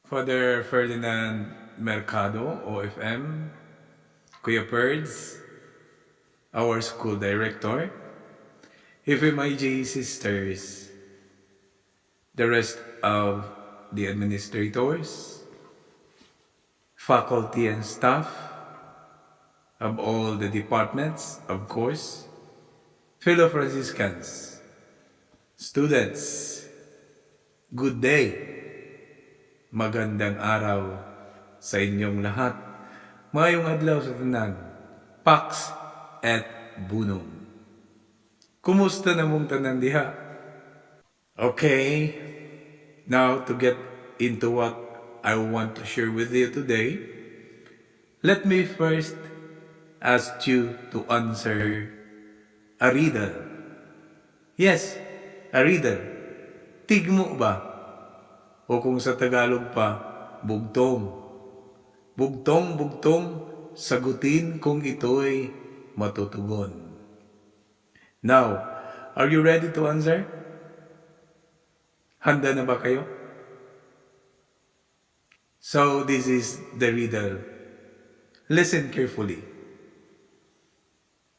Father Ferdinand Mercado, OFM, Kuya Perds, our school director, FMIJ sisters, the rest of the administrators, faculty and staff of all the departments, of course, fellow Franciscans, students, good day, magandang araw sa inyong lahat. Mayong adlaw sa tanan, Pax at Bunong. Kumusta na mong tanan diha? Okay, now to get into what I want to share with you today, let me first ask you to answer a riddle. Yes, a riddle. Tigmo ba? O kung sa Tagalog pa, bugtong. Bugtong-bugtong, sagutin kung ito'y matutugon. Now, are you ready to answer? Handa na ba kayo? So, this is the riddle. Listen carefully.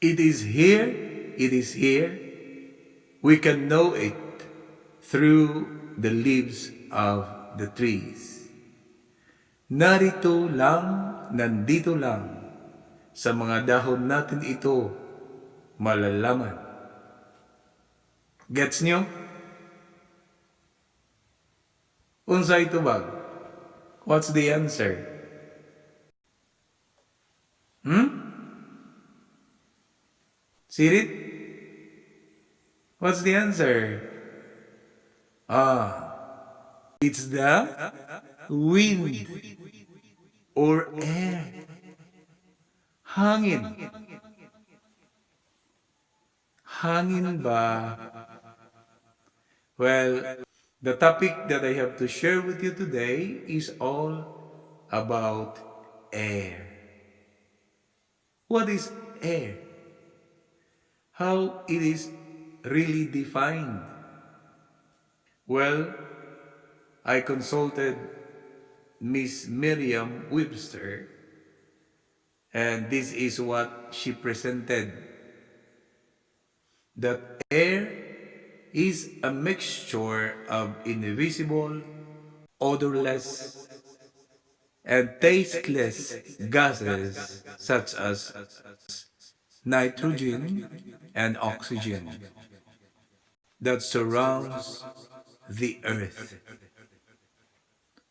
It is here, it is here. We can know it through the leaves of the trees. Narito lang, nandito lang, sa mga dahon natin ito malalaman. Gets nyo? Unsa ito ba? What's the answer? Sirit? What's the answer? It's the wind or air. Hangin. Hangin ba? Well, the topic that I have to share with you today is all about air. What is air? How it is really defined? Well, I consulted Miss Miriam Webster, and this is what she presented. That air is a mixture of invisible, odorless, and tasteless gases such as nitrogen and oxygen that surrounds the earth,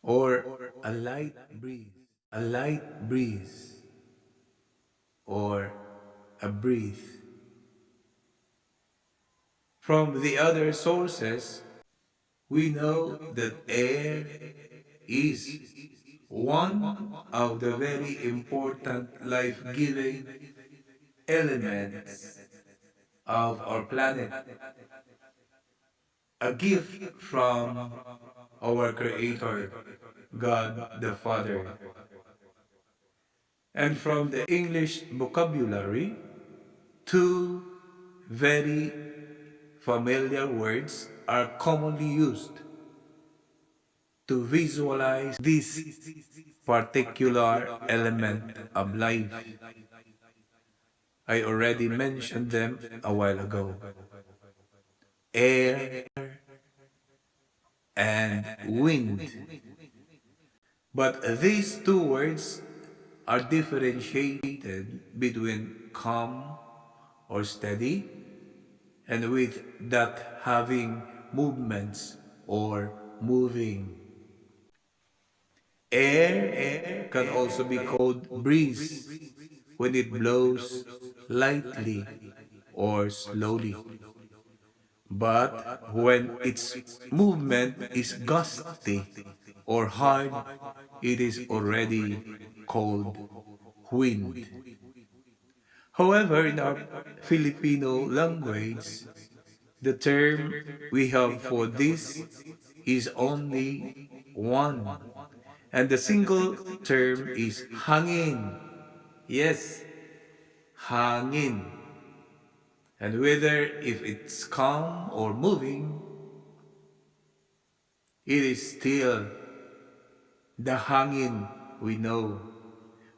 or a light breeze, or a breath. From the other sources, we know that air is one of the very important life-giving elements of our planet. A gift from our Creator, God the Father. And from the English vocabulary, two very familiar words are commonly used to visualize this particular element of life. I already mentioned them a while ago. Air and wind. But these two words are differentiated between calm or steady and with that having movements or moving. Air can also be called breeze when it blows lightly or slowly. But when its movement is gusty or hard, it is already called wind. However, in our Filipino language, the term we have for this is only one. And the single term is hangin. Yes, hangin. And whether if it's calm or moving, it is still The hangin, we know.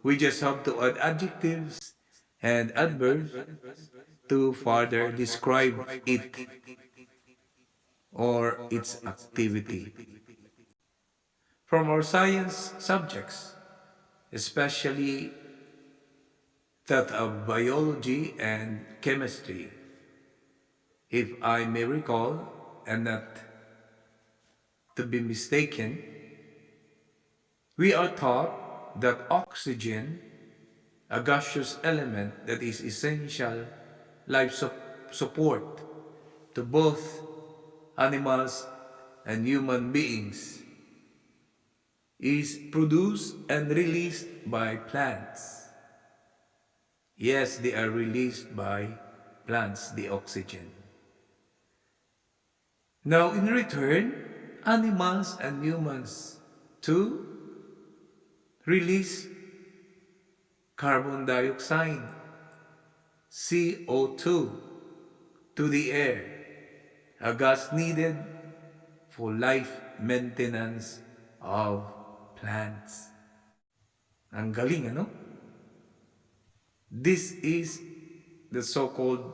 We just have to add adjectives and adverbs to further describe it or its activity. From our science subjects, especially that of biology and chemistry, if I may recall, and not to be mistaken, we are taught that oxygen, a gaseous element that is essential life support to both animals and human beings, is produced and released by plants. Yes, they are released by plants, the oxygen. Now, in return, animals and humans too release carbon dioxide, CO2, to the air, a gas needed for life maintenance of plants. Ang galing, ano? This is the so-called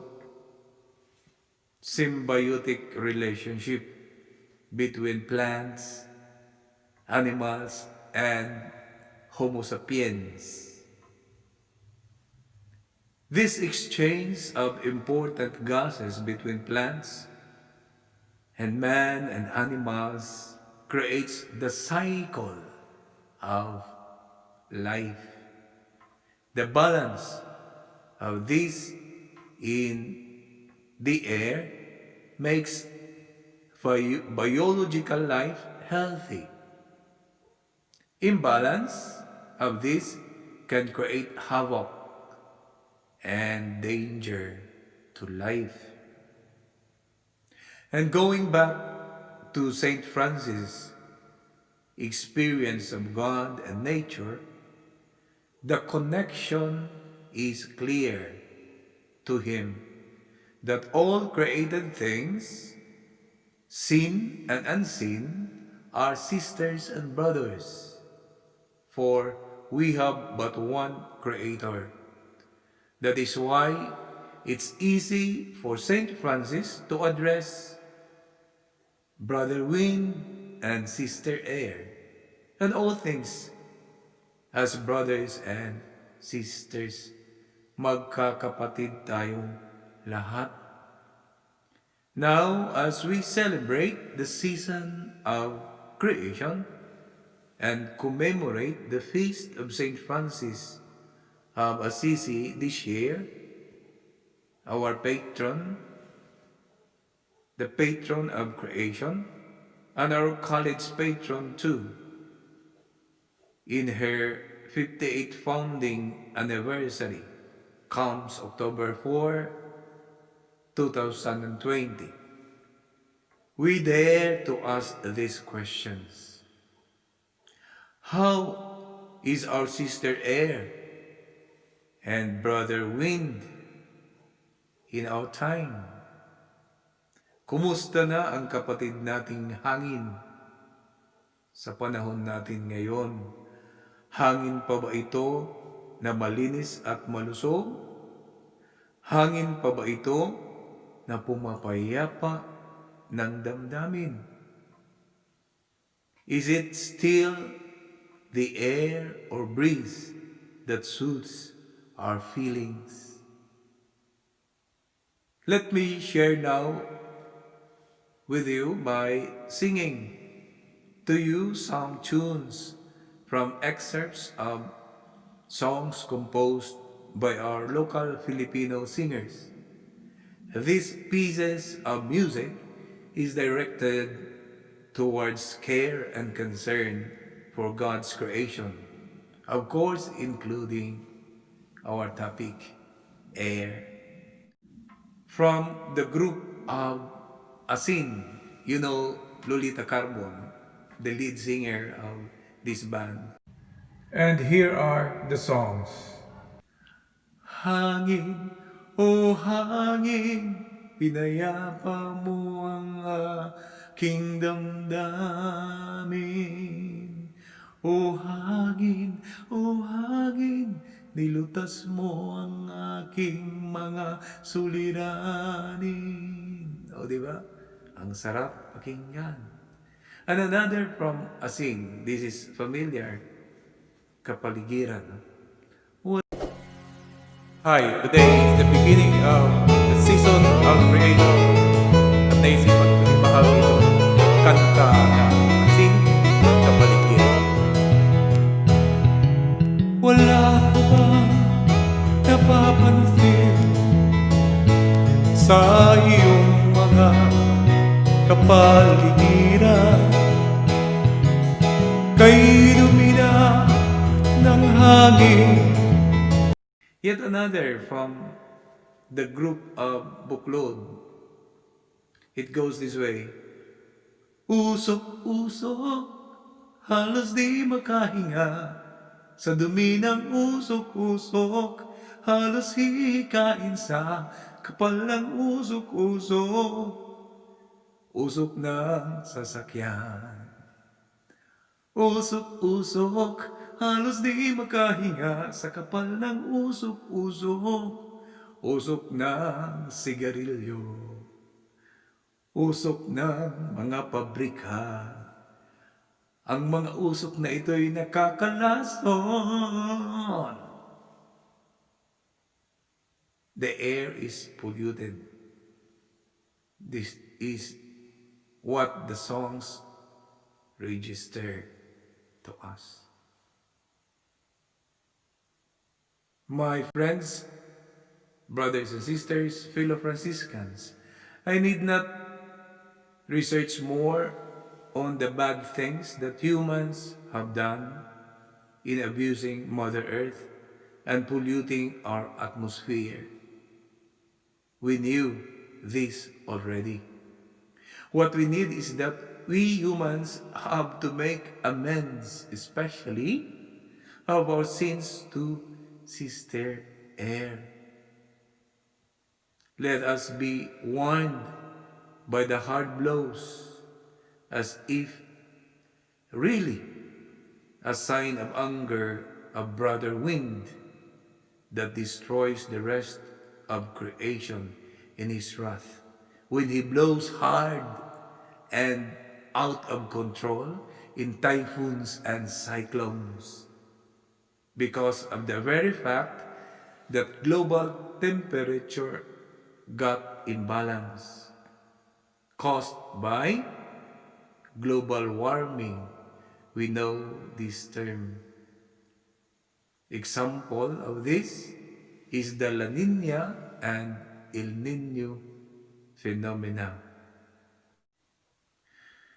symbiotic relationship between plants, animals, and Homo sapiens. This exchange of important gases between plants and man and animals creates the cycle of life. The balance of this in the air makes biological life healthy. Imbalance of this can create havoc and danger to life. And going back to Saint Francis' experience of God and nature, the connection is clear to him that all created things, seen and unseen, are sisters and brothers, for we have but one Creator. That is why it's easy for Saint Francis to address Brother Win and Sister Air, and all things as brothers and sisters. Magkakapatid tayong lahat. Now, as we celebrate the season of creation and commemorate the feast of Saint Francis of Assisi this year, our patron, the patron of creation, and our college patron too, in her 58th founding anniversary, comes October 4, 2020. We dare to ask these questions. How is our sister Air and brother Wind in our time? Kumusta na ang kapatid nating hangin sa panahon natin ngayon? Hangin pa ba ito na malinis at malusog? Hangin pa ba ito na pumapayapa ng damdamin? Is it still the air or breeze that soothes our feelings? Let me share now with you by singing to you some tunes from excerpts of songs composed by our local Filipino singers. These pieces of music is directed towards care and concern for God's creation, of course including our topic, air. From the group of Asin, you know Lolita Carbon, the lead singer of this band. And here are the songs. Hangin, o hangin, pinayapa mo ang aking damdamin. O hangin, nilutas mo ang aking mga suliranin. O, di ba? Ang sarap pakinggan. And another from Asing, this is familiar, Kapaligiran. Hi, today is the beginning of the season of creation. At naisipan ko ibahagi itong kanta na Asing, Kapaligiran. Wala ka bang napapansin sa iyong mga kapaligiran? Kay dumina ng hangin. Yet another from the group of Buklod. It goes this way. Usok-usok, halos di makahinga. Sa dumi ng usok-usok, halos hikain sa kapal ng usok-usok. Usok ng sasakyan. Usok-usok, halos di makahinga sa kapal ng usok-usok. Usok ng sigarilyo. Usok ng mga pabrika. Ang mga usok na ito'y nakakalason. The air is polluted. This is what the songs register to us. My friends, brothers and sisters, fellow Franciscans, I need not research more on the bad things that humans have done in abusing Mother Earth and polluting our atmosphere. We knew this already. What we need is that we humans have to make amends, especially of our sins to Sister Air. Let us be warned by the hard blows as if really a sign of anger of brother wind that destroys the rest of creation in his wrath. When he blows hard and out of control in typhoons and cyclones, because of the very fact that global temperature got imbalance caused by global warming. We know this term. Example of this is the La Nina and El Nino phenomena.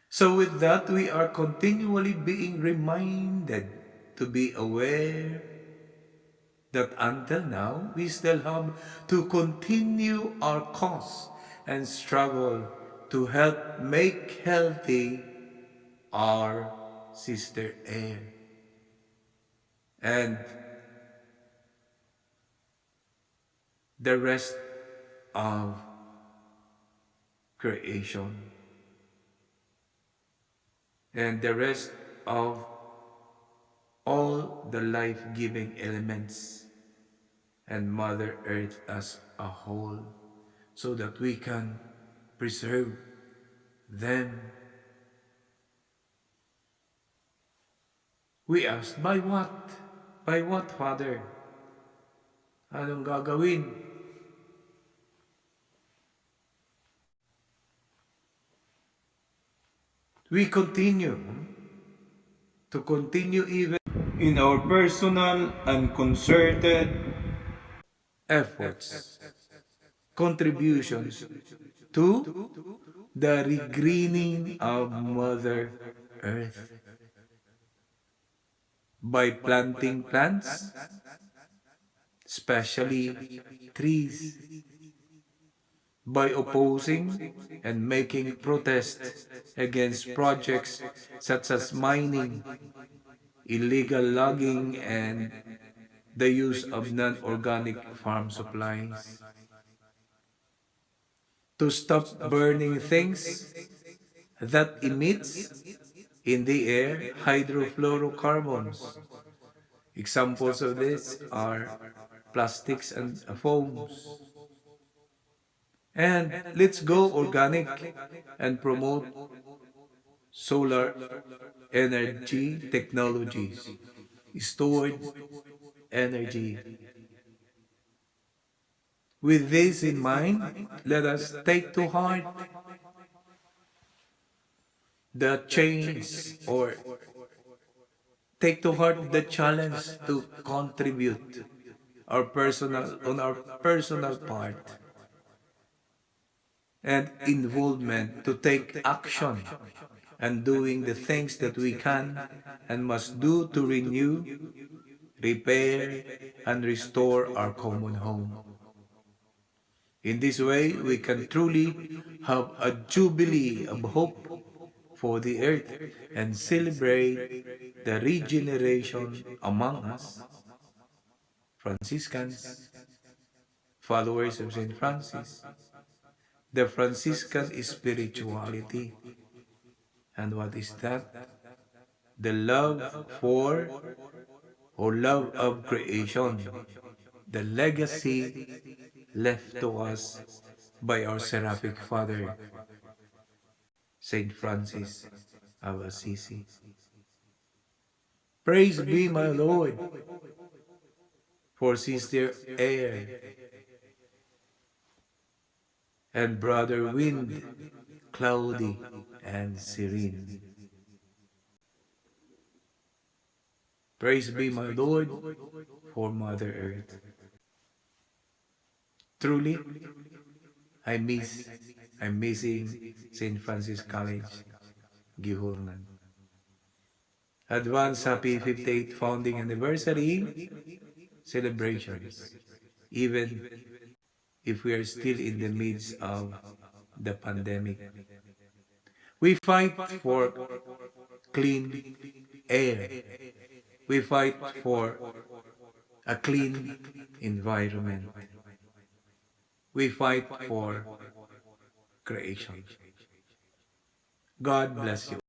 So with that, we are continually being reminded to be aware that until now, we still have to continue our cause and struggle to help make healthy our Sister Air. And the rest of creation. And the rest of all the life-giving elements and Mother Earth as a whole, so that we can preserve them. We asked, by what? By what, Father? Anong gagawin? We continue even in our personal and concerted efforts, contributions to the regreening of Mother Earth by planting plants, especially trees, by opposing and making protests against projects such as mining, illegal logging, and the use of non-organic farm supplies. To stop burning things that emits In the air, hydrofluorocarbons. Examples of this are plastics and foams. And let's go organic and promote solar energy technologies, stored energy. With this in mind, let us take to heart the change or take to heart the challenge to contribute our personal part and involvement to take action and doing the things that we can and must do to renew, repair, and restore our common home. In this way, we can truly have a jubilee of hope for the earth and celebrate the regeneration among us, Franciscans, followers of St. Francis, the Franciscan spirituality. And what is that? The love for or love of creation, the legacy left to us by our seraphic father, Saint Francis of Assisi. Praise be my Lord for Sister Air and Brother Wind, cloudy and serene. Praise be my Lord for Mother Earth. Truly, I'm missing St. Francis College, Gihurnan. Advance happy 58th founding anniversary celebrations, even if we are still in the midst of the pandemic. We fight for clean air. We fight for a clean environment. We fight for creation. God bless you.